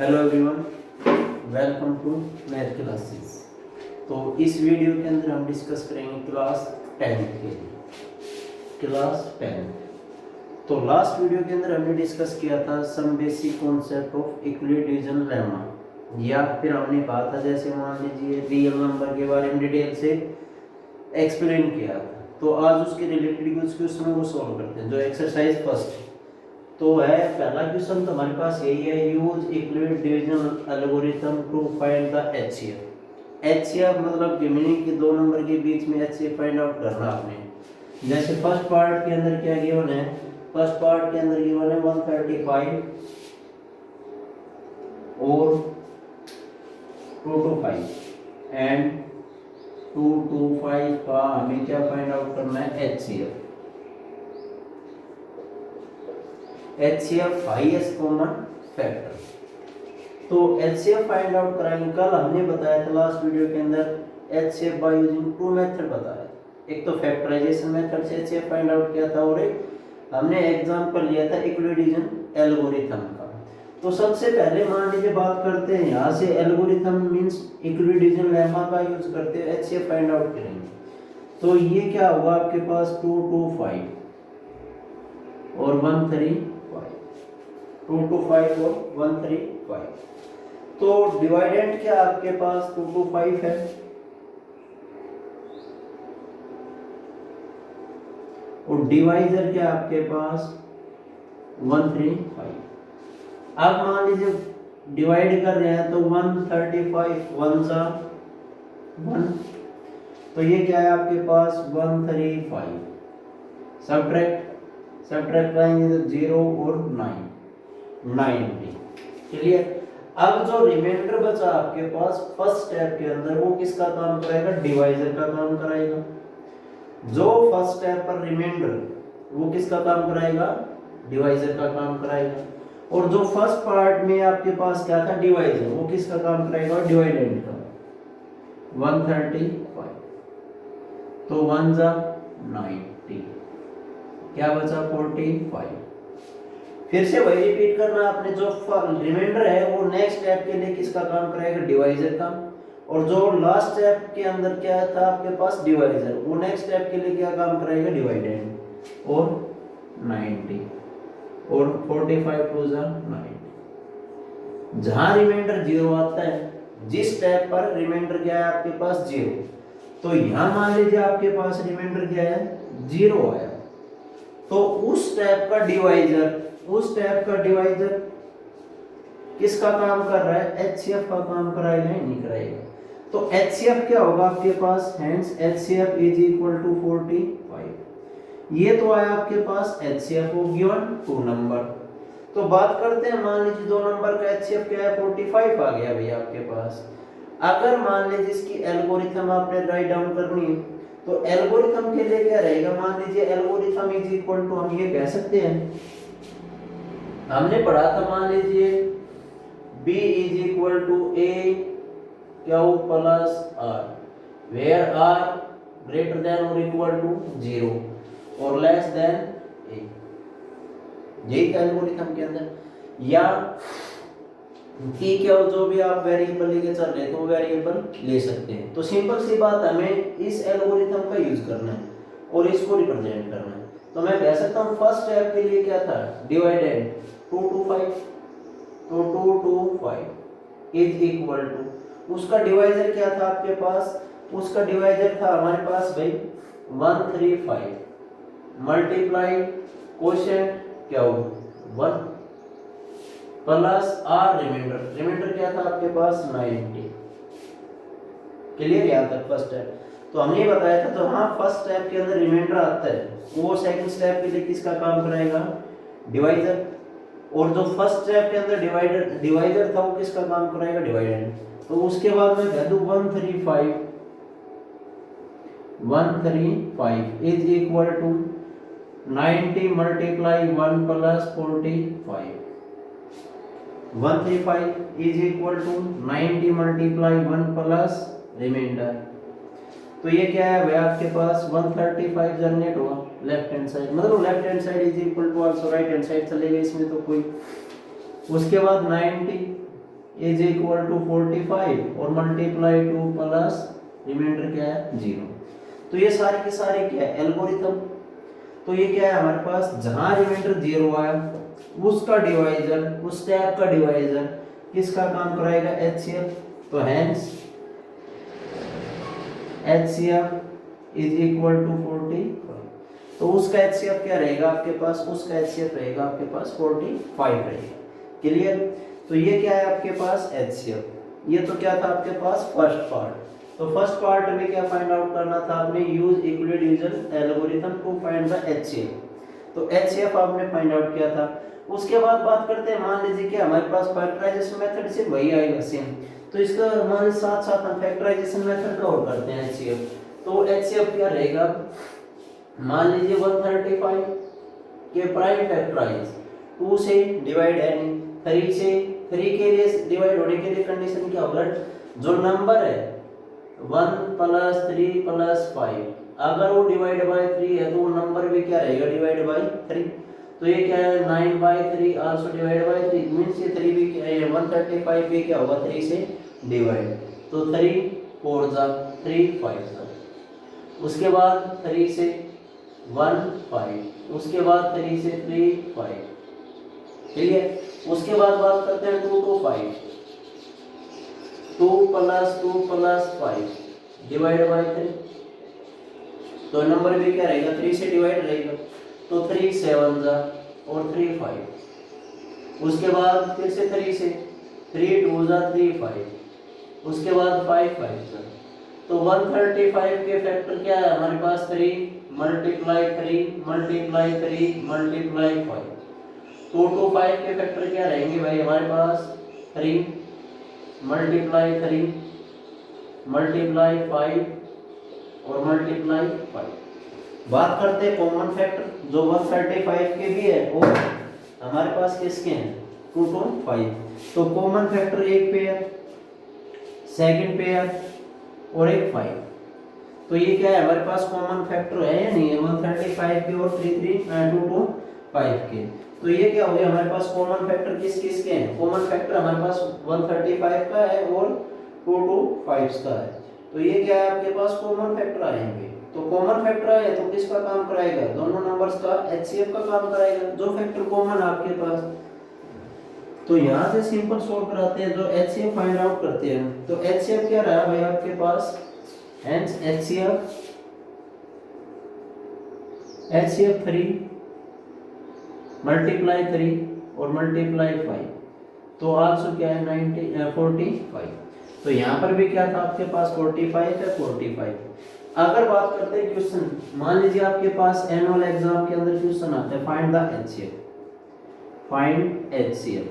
Hello everyone, welcome to math classes. तो इस video के अंदर हम डिस्कस करेंगे क्लास 10 के लिए। क्लास 10 तो लास्ट वीडियो के अंदर हमने डिस्कस किया था some basic concept of equality division lemma, या फिर हमने कहा था जैसे मान लीजिए रियल नंबर के बारे में डिटेल से एक्सप्लेन किया था। तो आज उसके रिलेटेड कुछ क्वेश्चन को सॉल्व करते हैं। जो एक्सरसाइज फर्स्ट तो है, पहला क्वेश्चन तो हमारे पास यही है, use equality division algorithm to find the HCF. HCF मतलब कि मीनिंग कि दो नंबर के बीच में एचसीएफ फाइंड आउट करना आपने। जैसे फर्स्ट पार्ट के अंदर क्या गिवन है, फर्स्ट पार्ट के अंदर गिवन है 135 और 225 एंड 225 का हमें क्या फाइंड आउट करना है, HCF. HCF highest common factor. तो HCF फाइंड आउट कराएंगे। कल हमने बताया था लास्ट वीडियो के अंदर HCF by using two method बताया। एक तो फैक्टराइजेशन मेथड से HCF फाइंड आउट किया था और एक हमने एग्जांपल लिया था इक्वलिटी डिवीजन एल्गोरिथम का। तो सबसे पहले मान लीजिए बात करते हैं, यहाँ से algorithm means equality division lemma का यूज करते हुए HCF फाइंड आउट करेंगे। तो ये क्या होगा आपके पास 225 और 135, 225 और 135। तो डिवाइडेंट क्या आपके पास 225 है और डिवाइजर क्या आपके पास 135। अब मान लीजिए डिवाइड कर रहे हैं तो 135 1 जा 1, तो ये क्या है आपके पास 135। सब्ट्रैक्ट करेंगे तो 0 और 9 90। चलिए, अब जो रिमाइंडर बचा आपके पास फर्स्ट स्टेप के अंदर वो किसका काम कराएगा, डिवाइजर का काम कराएगा। जो फर्स्ट स्टेप पर रिमाइंडर वो किसका काम कराएगा, डिवाइजर का काम कराएगा। और जो फर्स्ट पार्ट में आपके पास क्या था, डिवाइजर, वो किसका काम कराएगा, डिवाइडेंड का। 135 तो 1 जा 90, क्या बचा 45। फिर से वही रिपीट करना आपने, जो रिमाइंडर है वो नेक्स्ट स्टेप के लिए किसका काम कराएगा, डिवाइजर का। और जो लास्ट स्टेप के अंदर क्या था आपके पास, डिवाइजर, वो नेक्स्ट स्टेप के लिए क्या काम कराएगा, डिवाइडेंड। और 90 और 45 टू 90। जहां रिमाइंडर 0 आता है, जिस स्टेप पर रिमाइंडर क्या है आपके पास 0, तो यहां मान लीजिए आपके पास रिमाइंडर क्या है 0 आया, तो उस स्टेप का डिवाइजर किसका काम कर रहा है, HCF का काम कराएगा या नहीं कराएगा। तो HCF क्या होगा आपके पास, hence HCF is equal to 45। ये तो आया आपके पास HCF हो गिवन 2 नंबर। तो बात करते हैं, मान लीजिए 2 नंबर का HCF क्या है, 45 आ गया भैया आपके पास। अगर मान लीजिए इसकी एल्गोरिथम आपने राइट डाउन करनी है, तो एल्गोरिथम के लिए क्या रहेगा, मान लीजिए एल्गोरिथम इज इक्वल टू, हम ये कह सकते हैं, हमने पढ़ा था, मान लीजिए B is equal to A q plus R, where R greater than और इक्वल टू 0 और लेस देन A। यही था एल्गोरिथम के अंदर। या कि क्या जो भी आप वेरिएबल लेके चल रहे तो वेरिएबल ले सकते हैं। तो सिंपल सी बात, हमें इस एल्गोरिथम का यूज करना है और इसको रिप्रेजेंट करना है। तो मैं कह सकता हूँ फर्स्ट स्टेप के लिए क्या था, डिवाइडेड 225, तो 225 इज इक्वल टू, उसका डिवाइजर क्या था आपके पास, उसका डिवाइजर था हमारे पास भाई 135 मल्टीप्लाई क्वोशिएंट क्या होगा 1 प्लस आर रिमाइंडर क्या था आपके पास 90। क्लियर यहाँ तक फर्स्ट स्टेप। तो हमने ये बताया था, तो हाँ फर्स्ट स्टेप के अंदर रिमाइंडर आता है, वो सेकंड स्टेप के लिए किसका काम कराएगा, डिवाइजर। और जो फर्स्ट स्टेप के अंदर डिवाइजर था वो किसका काम कराएगा, डिवाइडेंड। तो उसके बाद मैं कह दूं 135 is equal to 90 multiply 1 plus 45। 135 is equal to 90 multiply 1 plus remainder. तो ये क्या है भाई आपके पास 135 जनरेट हुआ लेफ्ट हैंड साइड, मतलब left hand side is equal to also right hand side चलेगा इसमें तो कोई। उसके बाद 90 इज इक्वल टू 45 और मल्टीप्लाई 2 प्लस रिमाइंडर क्या है 0। तो ये सारी की सारी क्या है एल्गोरिथम। तो ये क्या है हमारे पास, जहां रिमाइंडर 0 आया उसका डिवाइजर, उस टैब का डिवाइजर किसका काम कराएगा, एचसीएफ। तो hence HCF is equal to 45। तो उसका एचसीएफ क्या रहेगा आपके पास, उसका एचसीएफ रहेगा आपके पास 45 रहेगा। क्लियर। तो ये क्या है आपके पास एचसीएफ। ये तो क्या था आपके पास फर्स्ट पार्ट। तो फर्स्ट पार्ट में क्या फाइंड आउट करना था आपने, use equal division algorithm to find the HCF. तो एचसीएफ आपने फाइंड आउट किया था। उसके बाद बात करते हैं, मान लीजिए कि हमारे पास फैक्टराइजेशन मेथड से वही आएगा सेम, तो इसका हमारे साथ साथ हम फैक्टराइजेशन मेथड का और करते हैं एचसीएफ। तो एचसीएफ क्या रहेगा, मान लीजिए 135 के प्राइम फैक्टराइज 2 से डिवाइड एनी 3 से 3 के लिए डिवाइड होने के लिए कंडीशन क्या होगा, जो नंबर है 1 प्लस 3 प्लस 5 अगर वो डिवाइड बाय 3 है तो वो नंबर भी क्या रहेगा डिवाइड बाय 3। तो ये क्या है 9/3 आल्सो डिवाइड बाय 3 मींस ये 3 भी क्या है 135 भी क्या होगा 3 से डिवाइड। तो 3 4 जा 3 5 जा, उसके बाद 3 से 1 5, उसके बाद 3 से 3 5। ठीक है। उसके बाद बात करते हैं 2 to 5, 2 प्लस 5 डिवाइड बाय 3। तो नंबर भी क्या रहेगा 3 से डिवाइड रहेगा। तो 3 7 जा और 3 5, उसके बाद फिर से 3 से 3 2 जा 3 5, उसके बाद 5 5 जा। तो 135 के फैक्टर क्या है हमारे पास 3 मल्टीप्लाई 3 मल्टीप्लाई 3 मल्टीप्लाई 5। 2 to 5 के फैक्टर क्या रहेंगे भाई हमारे पास 3 मल्टीप्लाई 3 मल्टीप्लाई 5 और मल्टीप्लाई 5। बात करते हैं कॉमन फैक्टर जो 135 के भी है और हमारे पास किसके हैं 2 to 5। तो कॉमन फैक्टर एक पेयर, सेकंड पेयर और एक 5। तो ये क्या है हमारे पास कॉमन फैक्टर है या नहीं है 135 के और 2 to 5 के। तो ये क्या हो गया हमारे पास कॉमन फैक्टर किस किस के हैं, कॉमन फैक्टर हमारे पास 135 का है और 2 to 5 का है। तो ये क्या है आपके पास कॉमन फैक्टर आएंगे। तो कॉमन फैक्टर है तो किसका काम कराएगा, दोनों नंबर्स का एचसीएफ का काम कराएगा, जो फैक्टर कॉमन आपके पास। तो यहाँ से सिंपल सॉल्व कराते हैं, जो एचसीएफ फाइंड आउट करते हैं। तो एचसीएफ क्या रहा भाई आपके पास, हेंस एचसीएफ 3 मल्टीप्लाई 3 और मल्टीप्लाई 5। तो आल्सो क्या है 45। तो यहाँ पर भी क्या था आपके पास 45 है 45। अगर बात करते हैं क्वेश्चन, मान लीजिए आपके पास एनुअल एग्जाम के अंदर क्वेश्चन आता है find the HCF, find HCF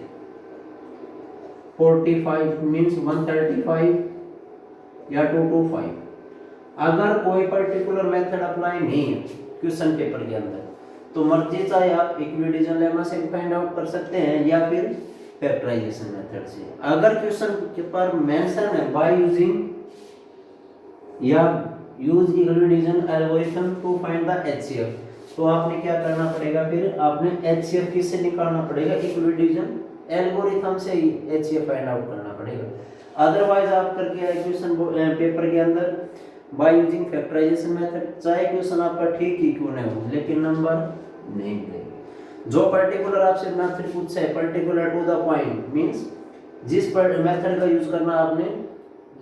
45 means 135 या 2 to 5। अगर कोई पर्टिकुलर मेथड अप्लाई नहीं है क्वेश्चन पेपर के अंदर तो मर्जी चाहे आप इक्विडिविजन लेमा से फाइंड आउट कर सकते हैं या फिर फैक्टराइजेशन मेथड से। अगर क्वेश्चन के पर मेंशन है बाय यूजिंग या use Euclid division algorithm to find the HCF, तो आपने क्या करना पड़ेगा, फिर आपने एचसीएफ किससे निकालना पड़ेगा, इक्विडिविजन एल्गोरिथम से ही एचसीएफ फाइंड आउट करना पड़ेगा। अदरवाइज आप करके आए क्वेश्चन पेपर के अंदर बाय यूजिंग फैक्टराइजेशन मेथड, चाहे क्वेश्चन आपका ठीक ही क्यों नहीं हो लेकिन नंबर नहीं मिलेगा। जो पर्टिकुलर आपसे मेथड पूछा है particular to the point means जिस मेथड का यूज करना आपने,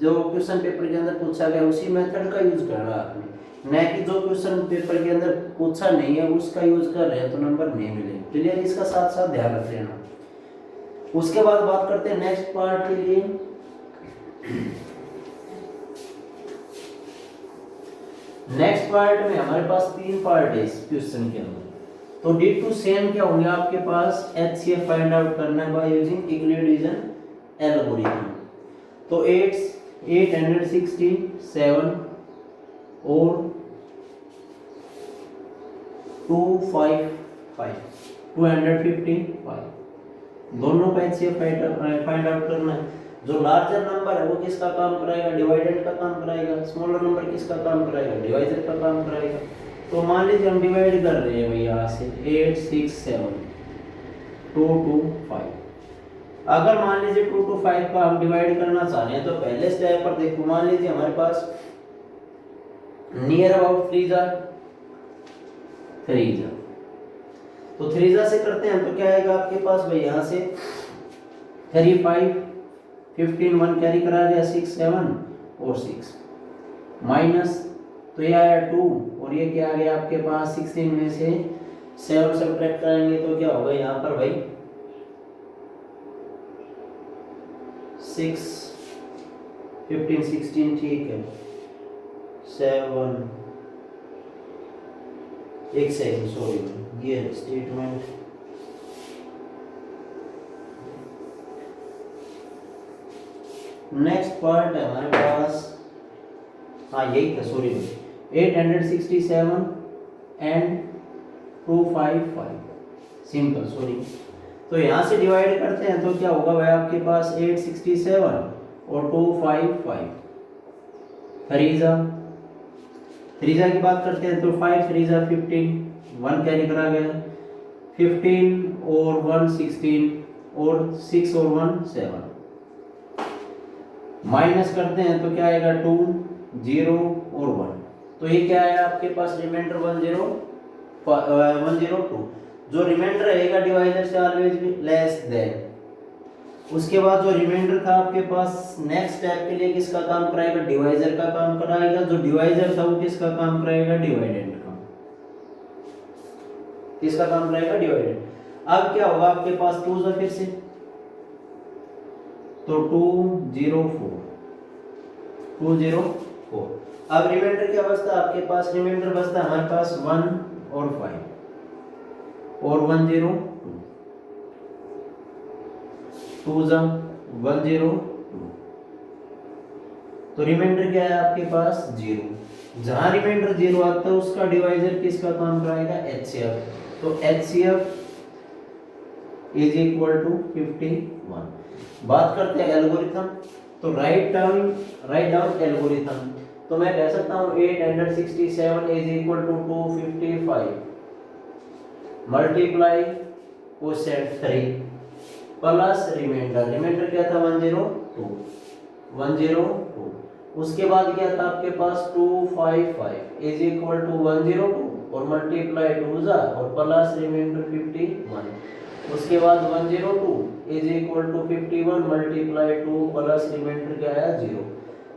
जो क्वेश्चन पेपर के अंदर पूछा गया उसी मेथड का यूज करना आपने, न कि जो क्वेश्चन पेपर के अंदर पूछा नहीं है उसका यूज कर रहे हैं तो नंबर नहीं मिलेगा। क्लियर, इसका साथ साथ ध्यान रख लेना। उसके बाद बात करते हैं नेक्स्ट पार्ट के लिए। नेक्स्ट पार्ट में हमारे पास 3 पार्ट है इस क्वेश्चन के अंदर। तो डी टू सेम क्या होंगे आपके पास, एचसीएफ फाइंड आउट करना है बाय यूजिंग इक्विडिविजन एल्गोरिथम। तो 867 और 255 दोनों का एचसीएफ फाइंड आउट करना है। जो लार्जर नंबर है वो किसका काम कराएगा, डिवाइडेंड का काम कराएगा। स्मॉलर नंबर किसका काम कराएगा, डिवाइजर का काम कराएगा। तो मान लीजिए हम डिवाइड कर रहे हैं भाई यहाँ से 867 2 to 5। अगर मान लीजिए 2 to 5 का हम डिवाइड करना चाह रहे हैं तो पहले स्टेप पर देखो, मान लीजिए हमारे पास नियर अबाउट 3 जा तो 3 जा से करते हैं तो क्या आएगा आपके पास भाई, यहाँ से 3 5 15 1 कैरी करा गया 6 7 और 6 माइनस, तो ये आया 2 और ये क्या आ गया आपके पास 16 में से 7 सब्ट्रैक्ट करेंगे तो क्या होगा यहाँ पर भाई 6 15 16 ठीक है 7 एक सेकंड सॉरी ये स्टेटमेंट नेक्स्ट पार्ट है हमारे पास, हाँ यही था सॉरी 867 एंड 255 सिंपल सॉरी। तो यहाँ से डिवाइड करते हैं तो क्या होगा भाई आपके पास 867 और 255 थ्रीजा की बात करते हैं तो 5 3 15 1 कैरी करा गया 15 और 1 16 और 6 और 1 7 माइनस करते हैं तो क्या आएगा 2 0 और 1, तो ये क्या है आपके पास रिमाइंडर 102, जो रिमाइंडर रहेगा डिवाइजर से ऑलवेज लेस देन। उसके बाद जो रिमाइंडर था आपके पास नेक्स्ट स्टेप के लिए किसका काम कराएगा, डिवाइजर का काम कराएगा, जो डिवाइजर था वो किसका काम कराएगा, डिवाइडेंड का, किसका काम कराएगा, डिवाइडेंड। अब क्या होगा आपके पास 2 जा फिर से तो 204 अब रिमाइंडर क्या बचता है आपके पास, रिमाइंडर बचता है हमारे पास 1 और 5 और 102 2 जा 102, तो रिमाइंडर क्या है आपके पास 0, जहां रिमाइंडर 0 आता है उसका डिवाइजर किसका काम कराएगा, HCF, तो HCF इज इक्वल टू 51। बात करते हैं एल्गोरिथम, तो राइट डाउन एल्गोरिथम, तो मैं कह सकता हूं 867 is equal to 255 multiply quotient 3 plus remainder क्या था 102, उसके बाद क्या था आपके पास 255 इज इक्वल टू 102 और मल्टीप्लाई 2 जा और प्लस रिमाइंडर 51, उसके बाद 102 is equal to 51 multiply 2 plus remainder क्या आया 0,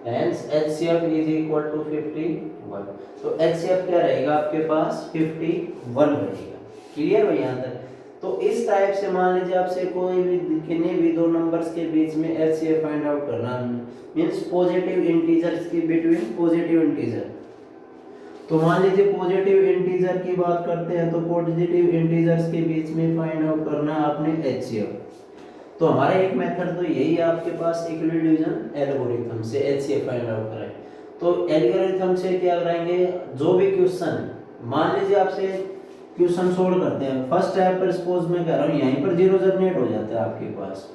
hence HCF is equal to 51, तो HCF क्या रहेगा आपके पास 51 रहेगा। क्लियर भाई यहाँ तक। तो इस टाइप से मान लीजिए आपसे कोई भी किन्हीं भी दो नंबर्स के बीच में HCF फाइंड आउट करना, मींस पॉजिटिव इंटीजर्स के बिटवीन पॉजिटिव इंटीजर, तो मान लीजिए पॉजिटिव इंटीजर की बात करते हैं तो पॉजिटिव इंटीजर्स के बीच में फाइंड आउट करना है आपने HCF, तो हमारा एक मेथड तो यही है आपके पास इक्विवेलेंट डिवीजन एल्गोरिथम से HCF फाइंड आउट करें। तो एल्गोरिथम से क्या कराएंगे, जो भी क्वेश्चन मान लीजिए आपसे क्वेश्चन सोल्व करते हैं, फर्स्ट स्टेप पर सपोज मैं कह रहा हूं यहीं पर 0 जनरेट हो जाता है आपके पास,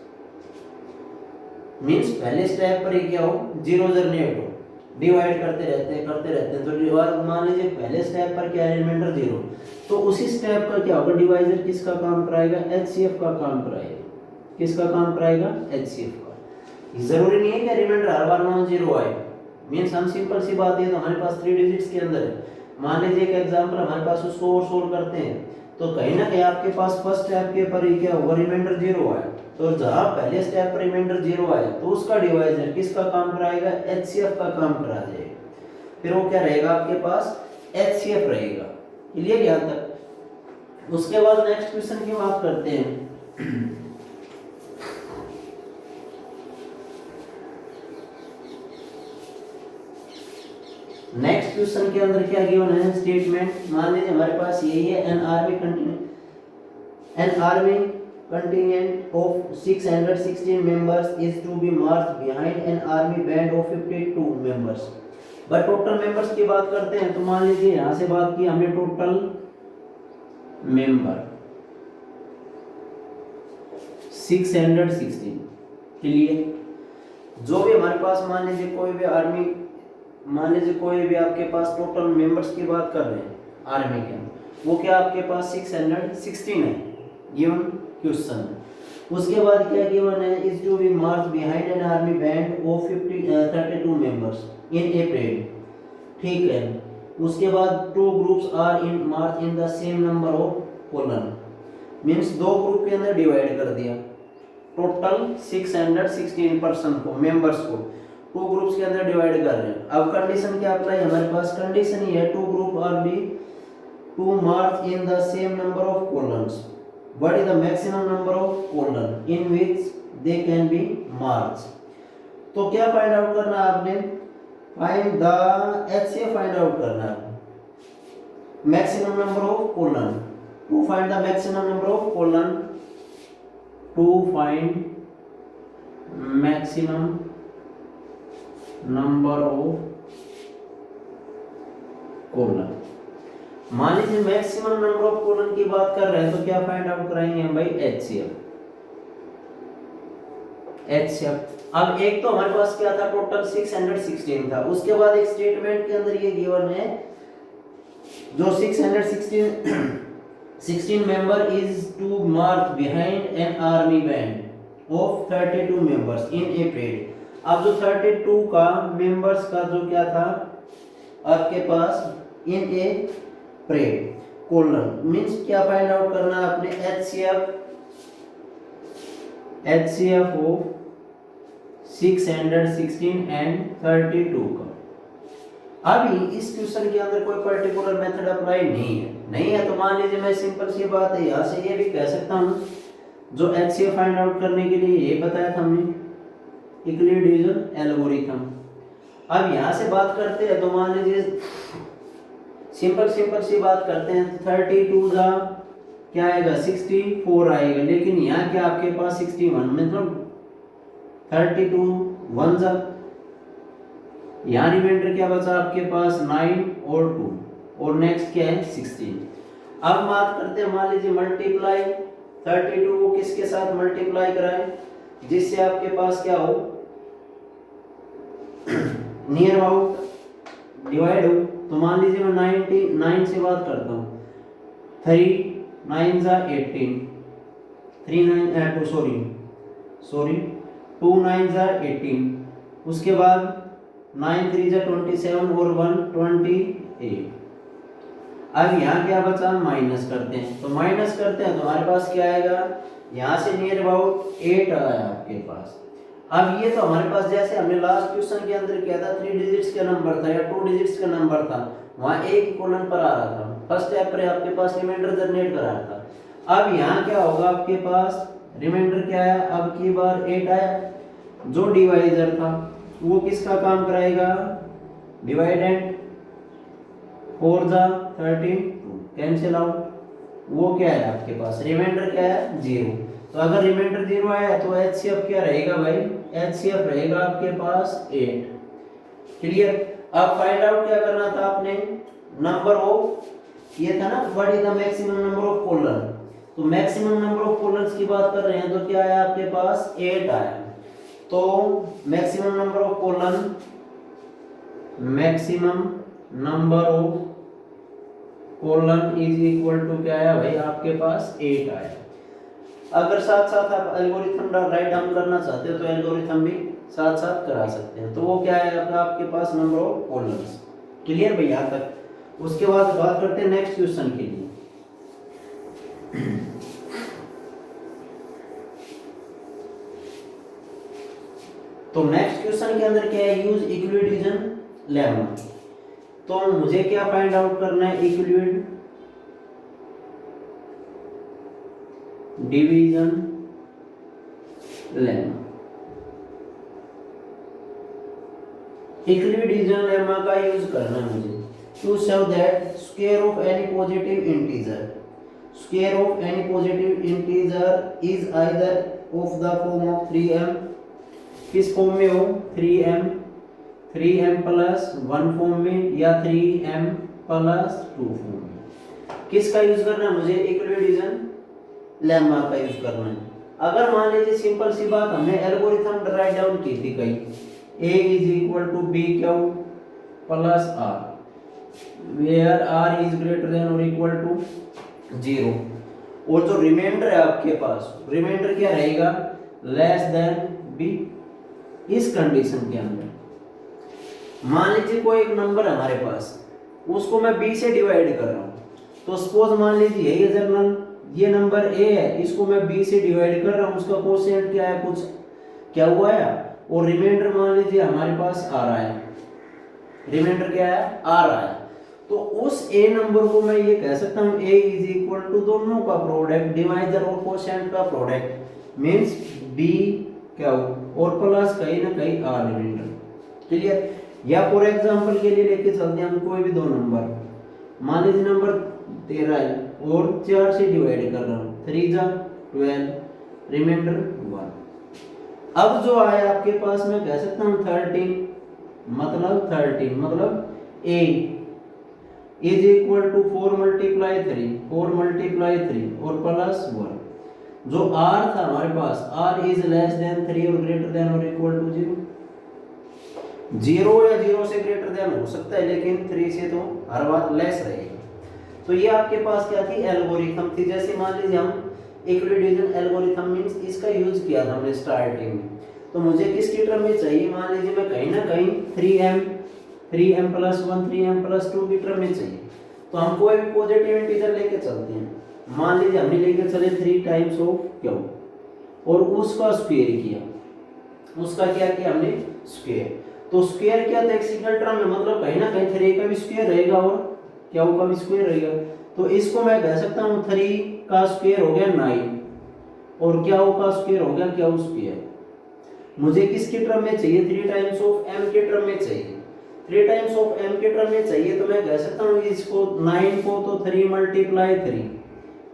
मींस पहले स्टेप पर ही क्या हो 0 जनरेट हो, डिवाइड करते रहते हैं तो मान लीजिए पहले स्टेप पर क्या है रिमाइंडर 0, तो उसी स्टेप का क्या होगा डिवाइजर किसका काम कराएगा, HCF का काम कराएगा, किसका काम कराएगा, HCF का। जरूरी नहीं है कि रिमाइंडर हर बार नॉन जीरो आए, मींस हम सिंपल सी बात है तो हमारे पास 3 डिजिट्स के अंदर है, मान लीजिए एक एग्जांपल हमारे पास उसको और सोल्व करते हैं तो कहीं ना कहीं आपके पास फर्स्ट स्टेप के पर ही क्या होगा रिमाइंडर 0 आया, तो जहां पहले स्टेप पर रिमाइंडर 0 आया तो उसका डिवाइजर किसका काम कराएगा, HCF का काम करा जाएगा, फिर वो क्या रहेगा आपके पास HCF रहेगा। क्लियर यहां तक। उसके बाद नेक्स्ट क्वेश्चन की बात करते हैं। नेक्स्ट क्वेश्चन के अंदर क्या गिवन है स्टेटमेंट, मान लीजिए हमारे पास यही है an army contingent of 616 members is to be marched behind an army band of 52 members, but total members की बात करते हैं तो मान लीजिए यहां से बात की हमने टोटल मेंबर 616 के लिए, जो भी हमारे पास मान लीजिए कोई भी आर्मी, मान लीजिए कोई भी आपके पास टोटल मेंबर्स की बात कर रहे हैं आर्मी के, वो क्या आपके पास 616 है गिवन क्वेश्चन। उसके बाद क्या गिवन है, is to be march behind an army band of 32 members in a parade, ठीक है। उसके बाद two groups are in march in the same number of column, means दो ग्रुप के अंदर डिवाइड कर दिया, टोटल 616 पर्सन को, मेंबर्स को टू ग्रुप्स के अंदर डिवाइड कर रहे हैं। अब कंडीशन क्या अप्लाई, हमारे पास कंडीशन ही है two group are be to march in the same number of columns, what is the maximum number of column in which they can be march. तो क्या फाइंड आउट करना है आपने, find the HCF find out करना है, maximum number of column, to find the maximum number of column, to find maximum number of column. मान लीजिए maximum number of column की बात कर रहे हैं तो क्या फाइंड आउट कराएंगे हम भाई, एचसीएफ। अब एक तो हमारे पास क्या था, टोटल 616 था, उसके बाद एक स्टेटमेंट के अंदर ये गिवन है जो 616 member is to march behind an army band of 32 members in a parade. अब जो 32 का मेंबर्स का जो क्या था आपके पास, इन ए परेड कॉलम, मींस क्या फाइंड आउट करना है आपने, एचसीएफ ऑफ 616 एंड 32 का। अभी इस क्वेश्चन के अंदर कोई पर्टिकुलर मेथड अप्लाई नहीं है तो मान लीजिए मैं सिंपल सी बात है यहाँ से ये भी कह सकता हूँ, जो एचसीएफ फाइंड आउट करने के लिए ये बताया था हमने, यूक्लिड डिवीजन एल्गोरिथम। अब यहाँ से बात करते हैं तो मान लीजिए सिंपल सी बात करते हैं, 32 का क्या आएगा, 64 आएगा, लेकिन यहाँ क्या आपके पास 61, मतलब 32 1 जा, यहाँ रिमाइंडर क्या बचा आपके पास 9 और 2 और नेक्स्ट क्या है 16। अब बात करते हैं, मान लीजिए मल्टीप्लाई 32 को किसके साथ मल्टीप्लाई कराएं जिससे आपके पास क्या हो, नियर अबाउट डिवाइड हो। तो मान लीजिए मैं 99 से बात करता हूँ, 3 9 जा 18, 3 9 2 9 जा 18, उसके बाद 9 3 जा 27 और 1 28। अब यहाँ क्या बचा, माइनस करते हैं, तो माइनस करते हैं तो हमारे पास क्या आएगा, यहाँ से नियर अबाउट 8 आया आपके पास। अब ये तो हमारे पास जैसे हमने लास्ट क्वेश्चन के अंदर किया था 3 डिजिट्स का नंबर था या 2 डिजिट्स का नंबर था, वहाँ एक कॉलम पर आ रहा था, फर्स्ट स्टेप पर आपके पास रिमाइंडर जनरेट करा था। अब यहाँ क्या होगा, आपके पास रिमाइंडर क्या आया, अब की बार 8 आया, जो डिवाइजर था वो किसका काम कराएगा, डिवाइडेंड 4 जा 13 कैंसिल आउट, वो क्या है आपके पास, रिमाइंडर क्या है 0। तो अगर रिमाइंडर 0 आया तो एचसीएफ क्या रहेगा भाई, एचसीएफ रहेगा आपके पास 8। क्लियर। अब फाइंड आउट क्या करना था आपने, नंबर ऑफ, ये था ना what is the maximum number of column, तो मैक्सिमम नंबर ऑफ कॉलम्स की बात कर रहे हैं तो क्या आया आपके पास 8 आया। तो maximum number of column, maximum number of column is equal to क्या आया भाई आपके पास 8 आया। अगर साथ साथ आप एल्गोरिथम राइट डाउन करना चाहते हो तो एल्गोरिथम भी साथ साथ करा सकते हैं। तो वो क्या है आपके पास नंबर ऑफ कॉलम्स। क्लियर भाई यहाँ तक। उसके बाद बात करते हैं नेक्स्ट क्वेश्चन के लिए। तो नेक्स्ट क्वेश्चन के अंदर क्या है, यूज यूक्लिड डिवीजन लेमा। तो मुझे क्या फाइंड आउट करना है, Euclid division lemma. Euclid division lemma का यूज करना है मुझे to show that square of any positive integer, square of any positive integer is either of the form of 3m, किस फॉर्म में हो 3m प्लस 1 फॉर्म में या 3m plus 2 form में। किसका यूज करना है मुझे, यूक्लिड डिवीजन लेमा का यूज करना है। अगर मान लीजिए सिंपल सी बात हमने एल्गोरिथम राइट डाउन की थी कहीं, a is equal to b q plus r where r is greater than और इक्वल टू 0। और जो रिमाइंडर है आपके पास, रिमाइंडर क्या रहेगा, लेस देन बी। इस कंडीशन के अंदर मान लीजिए कोई एक नंबर है हमारे पास, उसको मैं बी से डिवाइड कर रहा हूँ, तो सपोज मान लीजिए ये जनरल ये नंबर ए है, इसको मैं बी से डिवाइड कर रहा हूँ, उसका कोशेंट क्या है, कुछ क्या हुआ है, और रिमाइंडर मान लीजिए हमारे पास आ रहा है, रिमाइंडर क्या है, आ रहा है। तो उस ए नंबर को मैं ये कह सकता हूँ ए इज इक्वल टू दोनों का प्रोडक्ट डिवाइजर और कोशेंट का प्रोडक्ट, मींस बी क्या हो और प्लस कहीं ना कहीं आर रिमाइंडर। क्लियर। या फॉर एग्जांपल के लिए लेके चलते हैं हम कोई भी दो नंबर, मान लीजिए नंबर 13 है और 4 से डिवाइड कर रहा हूँ, 3 जा 12, रिमाइंडर 1। अब जो आया आपके पास मैं कह सकता हूँ 13 मतलब a is equal to 4 multiply 3 और प्लस 1। जो r था हमारे पास, r इज लेस देन 3 और ग्रेटर देन और इक्वल टू 0। 0 या 0 से ग्रेटर देन हो सकता है, लेकिन 3 से तो हर बार लेस रहेगा। तो ये आपके पास क्या थी, एल्गोरिथम थी। जैसे मान लीजिए हम इक्विडिविजन एल्गोरिथम मींस इसका यूज किया था हमने स्टार्टिंग में, तो मुझे किसकी टर्म में चाहिए, मान लीजिए मैं कहीं ना कहीं 3m प्लस 1 3m प्लस 2 की टर्म में चाहिए। तो हम कोई भी पॉजिटिव इंटीजर लेके चलते हैं, मान लीजिए हमने लेके चले 3 टाइम्स ऑफ क्यू और उसका स्क्वायर किया, उसका क्या किया हमने, स्क्वायर। तो स्क्वायर क्या था, एक सिंगल टर्म है, मतलब कहीं ना कहीं 3 का भी स्क्वायर रहेगा और क्या का भी स्क्वायर रहेगा। तो इसको मैं कह सकता हूँ 3 का स्क्वायर हो गया 9 और क्या का स्क्वायर हो गया क्या स्क्वायर। मुझे किसकी टर्म में चाहिए, 3 टाइम्स ऑफ m के टर्म में चाहिए, 3 टाइम्स ऑफ m के टर्म में चाहिए। तो मैं कह सकता हूँ इसको 9 को तो 3 मल्टीप्लाई 3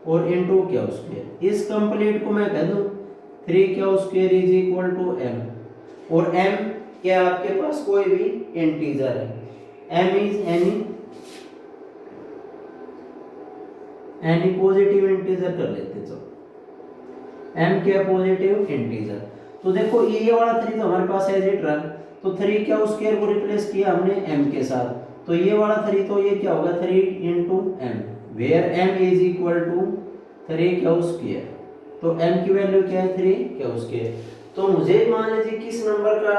और इनटू क्या स्क्वायर। इस कंप्लीट को मैं कह दूं 3 क्या square is equal to m, और m क्या आपके पास कोई भी इंटीजर है, m is any positive integer कर लेते। तो m क्या पॉजिटिव इंटीजर। तो देखो ये वाला 3 तो हमारे पास एज इट रहा, तो 3 क्या स्क्वायर को रिप्लेस किया हमने m के साथ, तो ये वाला 3 तो ये क्या होगा 3 into m, where m is equal to 3 क्या स्क्वायर। तो m की वैल्यू क्या है 3 क्या स्क्वायर। तो मुझे मान लीजिए किस नंबर का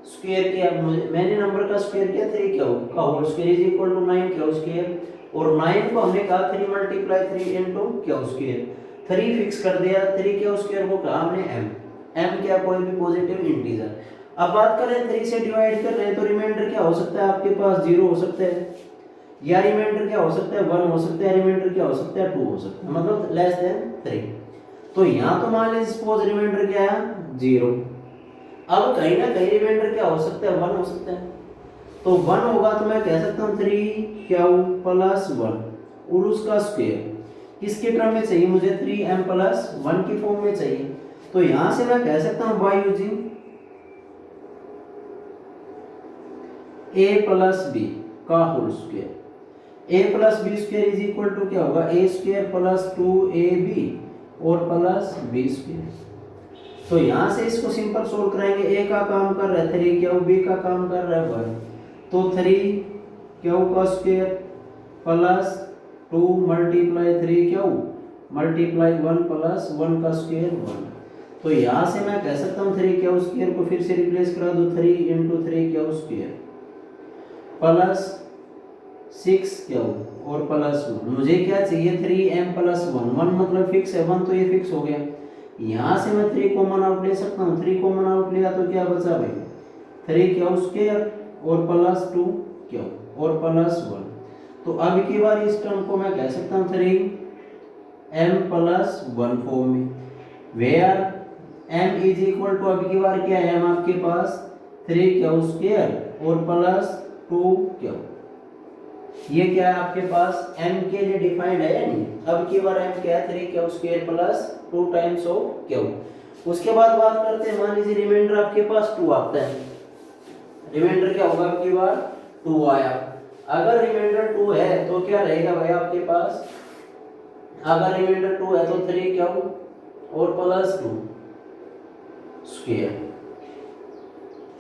स्क्वायर किया, मैंने नंबर का स्क्वायर किया 3 क्या का whole square is equal to 9 क्या स्क्वायर, और 9 को हमने कहा 3 मल्टीप्लाई 3 इनटू क्या स्क्वायर, 3 फिक्स कर दिया, 3 क्या स्क्वायर को कहा हमने m क्या कोई भी पॉजिटिव इंटीजर। अब बात करें 3 से डिवाइड कर रहे हैं, तो रिमाइंडर क्या हो सकता है आपके पास, 0 हो सकता है, या रिमाइंडर क्या हो सकता है 1 हो सकता है, रिमाइंडर क्या हो सकता है 2 हो सकता है, मतलब लेस देन 3। तो यहाँ तो मान लीजिए सपोज रिमाइंडर क्या है 0, अब कहीं ना कहीं रिमाइंडर क्या हो सकता है 1 हो सकता है। तो 1 होगा तो मैं कह सकता हूँ 3 क्या प्लस 1 और उसका स्क्वायर किसके टर्म में चाहिए मुझे, 3m प्लस 1 की फॉर्म में चाहिए। तो यहां से मैं कह सकता हूं by using a plus b का whole square, a plus b square is equal to क्या होगा, a स्क्वायर प्लस 2ab और प्लस b स्क्वायर। तो यहां से इसको सिंपल सोल्व कराएंगे, a का काम कर रहा है 3 क्या, b का काम कर रहा है 1, तो 3 क्या का स्क्वायर प्लस 2 मल्टीप्लाई 3 क्या मल्टीप्लाई 1 प्लस 1 का स्क्वायर 1। तो यहाँ से मैं कह सकता हूँ 3 क्या स्क्वायर को फिर से रिप्लेस करा दो, 3 इंटू 3 क्या स्क्वायर प्लस 6 क्या और प्लस 1। मुझे क्या चाहिए 3m प्लस 1, 1 मतलब फिक्स है, 1 तो ये फिक्स हो गया। यहाँ से मैं 3 कॉमन आउट ले सकता हूँ, 3 कॉमन आउट लिया तो क्या बचा भाई 3 क्या स्क्वायर और प्लस 2 क्या और प्लस 1। तो अब की बार इस टर्म को मैं कह सकता हूँ 3m प्लस 1 फॉर्म में, where m is equal to अब की बार क्या है m आपके पास 3 क्या स्क्वायर और प्लस 2 क्या, ये क्या है आपके पास m के लिए डिफाइंड है या नहीं। अब की बार m क्या है 3 क्या स्क्वायर प्लस 2 टाइम्स ऑफ क्या। उसके बाद बात करते हैं, मान लीजिए रिमाइंडर आपके पास 2 आता है, रिमाइंडर क्या होगा अब की बार 2 आया। अगर रिमाइंडर 2 है तो क्या रहेगा भाई आपके पास, अगर रिमाइंडर 2 है तो 3 क्या और प्लस 2 स्क्वायर।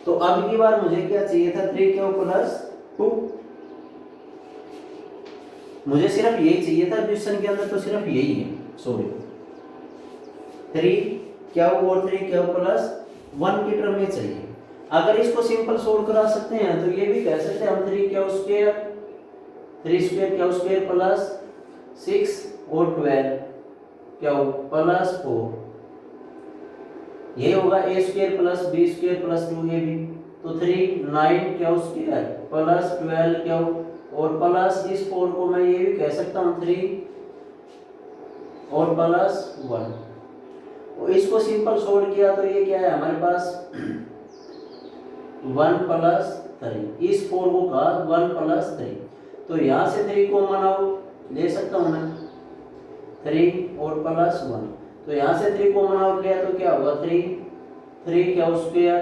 तो अब की बार मुझे क्या चाहिए था 3 क्या प्लस 2, मुझे सिर्फ यही चाहिए था क्वेश्चन के अंदर, तो सिर्फ यही है। सॉरी 3 क्यू और 3 क्यू प्लस 1 की टर्म में चाहिए। अगर इसको सिंपल सोल्व करा सकते हैं तो ये भी कह सकते हैं हम 3 q square 3 square Q square plus 6 और 12 क्यू प्लस 4 ये होगा a square plus b square plus 2ab। तो 3 9 क्यू स्क्वायर प्लस 12 क्यू और प्लस इस 4 को मैं ये भी कह सकता हूँ 3 और प्लस 1। और इसको सिंपल सोल्व किया तो ये क्या है हमारे पास 1 प्लस 3, इस 4 को कहा 1 प्लस 3। तो यहाँ से 3 को मनाओ ले सकता हूँ मैं 3 और प्लस 1। तो यहाँ से 3 को मनाओ लिया तो क्या होगा 3 क्यू स्क्वायर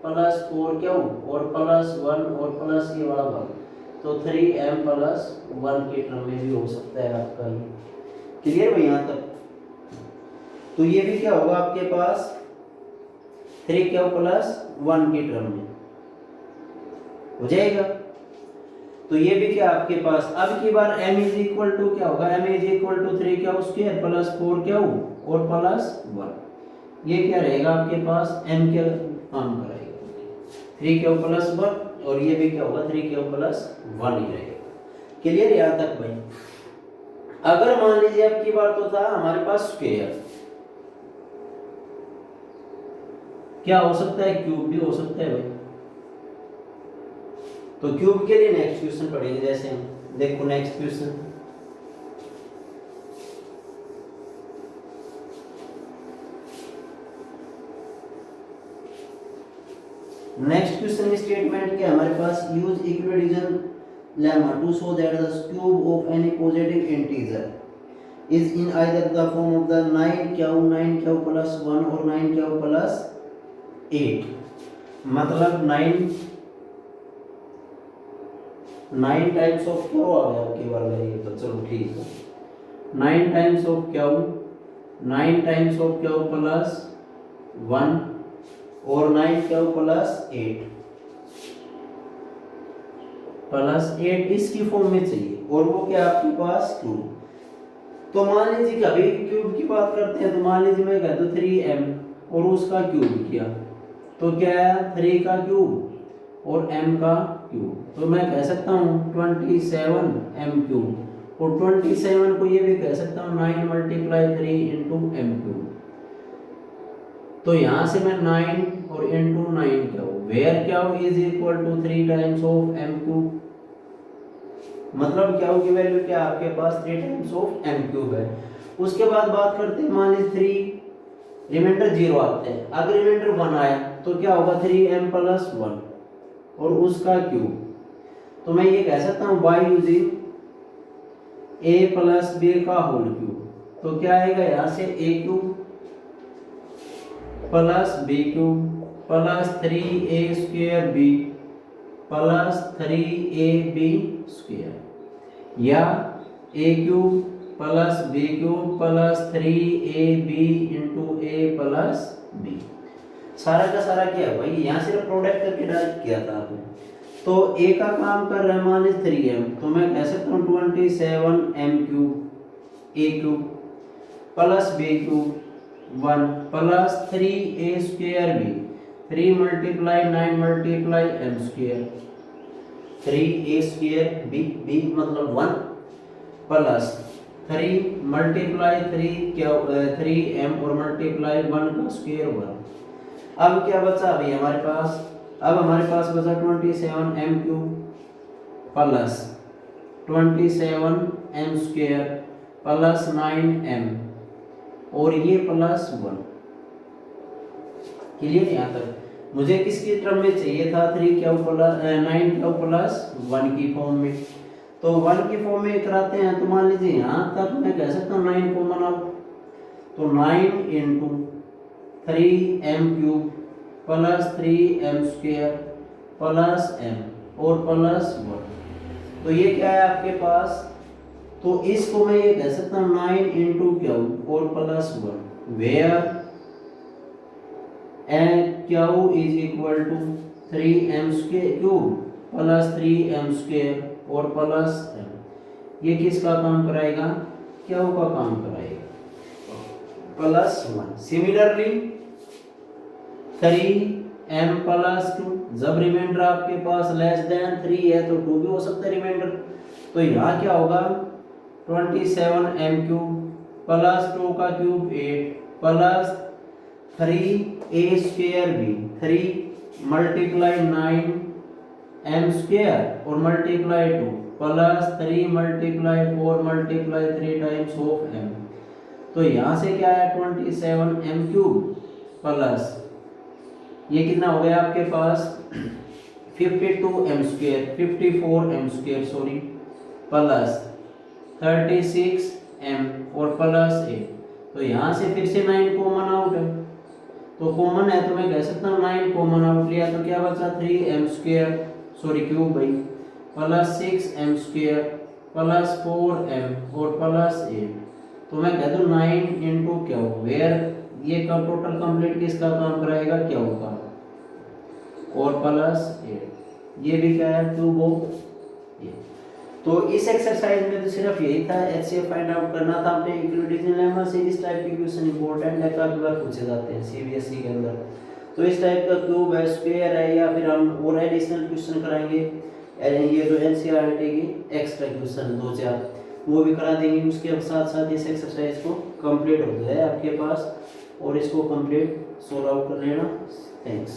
प्लस 4 क्यू और प्लस 1 और प्लस ये वाला 1। तो 3m प्लस 1 की टर्म में भी हो सकता है आपका ये। क्लियर भाई यहाँ तक? तो ये भी क्या होगा आपके पास 3 क्यू प्लस 1 की टर्म में हो जाएगा। तो ये भी क्या आपके पास अब की बार m इज इक्वल टू क्या होगा m is equal to 3 q square plus 4 q और प्लस 1। ये क्या रहेगा आपके पास m के काम कराएगा 3 क्यू प्लस 1 और ये भी क्या होगा 3 क्यू प्लस 1 ही रहेगा। क्लियर यहाँ तक भाई? अगर मान लीजिए अब की बार तो था हमारे पास स्क्वायर, क्या हो सकता है क्यूब भी हो सकता है भाई। तो क्यूब के लिए नेक्स्ट क्वेश्चन पढ़ेंगे। जैसे हम देखो नेक्स्ट क्वेश्चन स्टेटमेंट क्या हमारे पास use equal division lemma to show that the cube of any positive integer is in either the form of the 9 q plus 1 और 9 क्यू प्लस 8। मतलब 9 टाइम्स ऑफ क्यू आ गया आपके बार में ये तो चलो ठीक है 9 times of Q 9 times of Q plus 1 और 9 क्यू प्लस 8 इसकी फॉर्म में चाहिए और वो क्या आपके पास क्यूब। तो मान लीजिए कभी क्यूब की बात करते हैं तो मान लीजिए मैं कहता हूँ 3m और उसका क्यूब किया तो क्या है 3 का क्यूब और m का क्यूब। तो मैं कह सकता हूँ 27m क्यूब और 27 को ये भी कह सकता हूँ 9 × 3 × m क्यूब। तो यहाँ से मैं 9 और इंटू 9 क्या हो वेयर क्या हो is equal to 3 times of m cube. मतलब क्या हो की वैल्यू क्या आपके पास 3 टाइम्स ऑफ m क्यूब है। उसके बाद बात करते हैं मान लीजिए 3 रिमाइंडर 0 आते हैं। अगर रिमाइंडर 1 आया तो क्या होगा 3m प्लस 1 और उसका क्यूब। तो मैं ये कह सकता हूँ bye using a plus b का होल क्यूब। तो क्या आएगा यहाँ से a cube plus b cube plus 3a square b plus 3ab square या a cube plus b cube plus 3ab into a plus b। सारा का सारा क्या है भाई यहाँ सिर्फ प्रोडक्ट करके डायरेक्ट किया था आपने। तो a का काम कर रहा है मान लीजिए 3m तो मैं कह सकता हूँ 27m cube a cube plus b cube 1 plus 3a square b 3 × 9 × m square 3a square b मतलब 1 प्लस 3 × 3m और मल्टीप्लाई 1 का स्क्वायर 1। अब क्या बचा अभी हमारे पास? अब हमारे पास बचा 27m cube plus 27m square plus 9m और ये प्लस 1। क्लियर यहाँ तक? मुझे किसकी टर्म में चाहिए था 9 प्लस 1 की फॉर्म में। तो 1 की फॉर्म में कराते हैं तो मान लीजिए यहाँ तक मैं कह सकता हूँ 9 को बनाओ तो 9 × 3m cube plus 3m square plus m और प्लस 1। तो ये क्या है आपके पास? तो इसको मैं ये कह सकता हूँ 9 × क्यू और plus 1 where q is equal to 3m cube plus 3m square और प्लस m। ये किसका काम कराएगा? क्यू का काम कराएगा। प्लस 1। सिमिलरली 3m प्लस 2, जब रिमाइंडर आपके पास लेस देन 3 है तो 2 भी हो सकता है रिमाइंडर। तो यहाँ क्या होगा 27m क्यूब प्लस 2 का क्यूब 8 प्लस 3a स्क्वायर भी 3 मल्टीप्लाई 9m स्क्वायर और multiply 2 plus 3 multiply 4 multiply 3 times of m। तो यहाँ से क्या है 27m क्यूब प्लस ये कितना हो गया आपके पास 52m square 54m square sorry plus 36m और प्लस 8। तो यहाँ से फिर से 9 कॉमन आउट है, तो कॉमन है तो मैं कह सकता हूँ 9 कॉमन आउट लिया तो क्या बचा 3m स्क्वायर सॉरी क्यूब भाई plus 6m square plus 4m और प्लस 8। तो मैं कह दूँ 9 इंटू क्या हो वेयर ये का टोटल कंप्लीट किसका काम कराएगा क्या होगा और प्लस 8 ये भी क्या है क्यूब ऑफ ये। तो इस एक्सरसाइज में तो सिर्फ यही था एचसीएफ फाइंड आउट करना था अपने यूक्लिडियन लेमा से। इस टाइप के क्वेश्चन इंपॉर्टेंट है, काफी बार पूछे जाते हैं सीबीएसई के अंदर। तो इस टाइप का क्यूब है स्क्वायर है या फिर हम और एडिशनल क्वेश्चन कराएंगे, ये जो एनसीईआरटी की एक्स्ट्रा क्वेश्चन 2-4 वो भी करा देंगे। उसके साथ साथ इस एक्सरसाइज को कंप्लीट हो जाए आपके पास और इसको कंप्लीट सोल्व आउट कर लेना। थैंक्स।